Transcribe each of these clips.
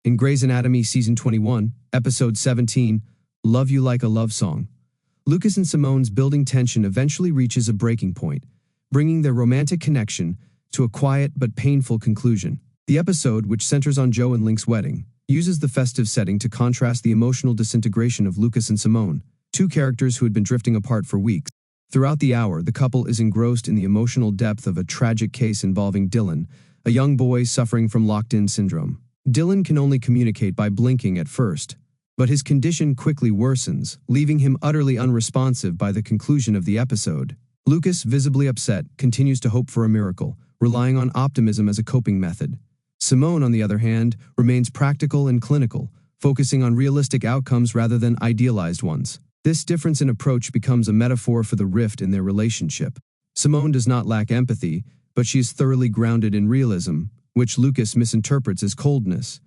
In Grey's Anatomy Season 21, Episode 17, Love You Like a Love Song, Lucas and Simone's building tension eventually reaches a breaking point, bringing their romantic connection to a quiet but painful conclusion. The episode, which centers on Joe and Link's wedding, uses the festive setting to contrast the emotional disintegration of Lucas and Simone, two characters who had been drifting apart for weeks. Throughout the hour, the couple is engrossed in the emotional depth of a tragic case involving Dylan, a young boy suffering from locked-in syndrome. Dylan can only communicate by blinking at first, but his condition quickly worsens, leaving him utterly unresponsive by the conclusion of the episode. Lucas, visibly upset, continues to hope for a miracle, relying on optimism as a coping method. Simone, on the other hand, remains practical and clinical, focusing on realistic outcomes rather than idealized ones. This difference in approach becomes a metaphor for the rift in their relationship. Simone does not lack empathy, but she is thoroughly grounded in realism, which Lucas misinterprets as coldness.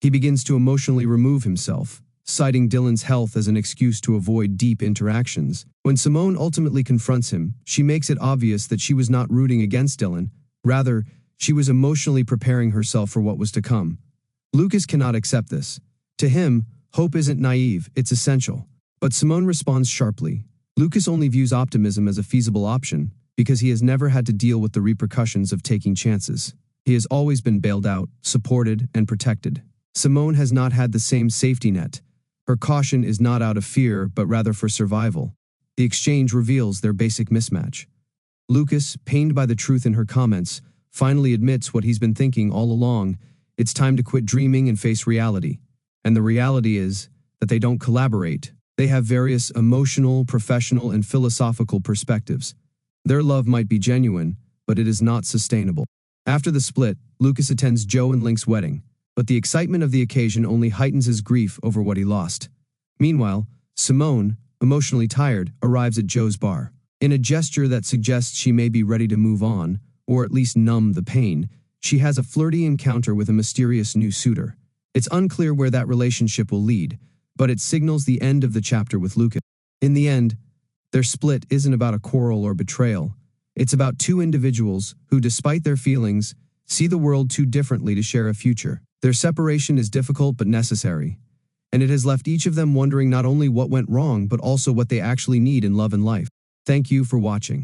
He begins to emotionally remove himself, citing Dylan's health as an excuse to avoid deep interactions. When Simone ultimately confronts him, she makes it obvious that she was not rooting against Dylan. Rather, she was emotionally preparing herself for what was to come. Lucas cannot accept this. To him, hope isn't naive, it's essential. But Simone responds sharply. Lucas only views optimism as a feasible option because he has never had to deal with the repercussions of taking chances. He has always been bailed out, supported, and protected. Simone has not had the same safety net. Her caution is not out of fear, but rather for survival. The exchange reveals their basic mismatch. Lucas, pained by the truth in her comments, finally admits what he's been thinking all along. It's time to quit dreaming and face reality. And the reality is that they don't collaborate. They have various emotional, professional, and philosophical perspectives. Their love might be genuine, but it is not sustainable. After the split, Lucas attends Joe and Link's wedding, but the excitement of the occasion only heightens his grief over what he lost. Meanwhile, Simone, emotionally tired, arrives at Joe's bar. In a gesture that suggests she may be ready to move on, or at least numb the pain, she has a flirty encounter with a mysterious new suitor. It's unclear where that relationship will lead, but it signals the end of the chapter with Lucas. In the end, their split isn't about a quarrel or betrayal. It's about two individuals who, despite their feelings, see the world too differently to share a future. Their separation is difficult but necessary, and it has left each of them wondering not only what went wrong but also what they actually need in love and life. Thank you for watching.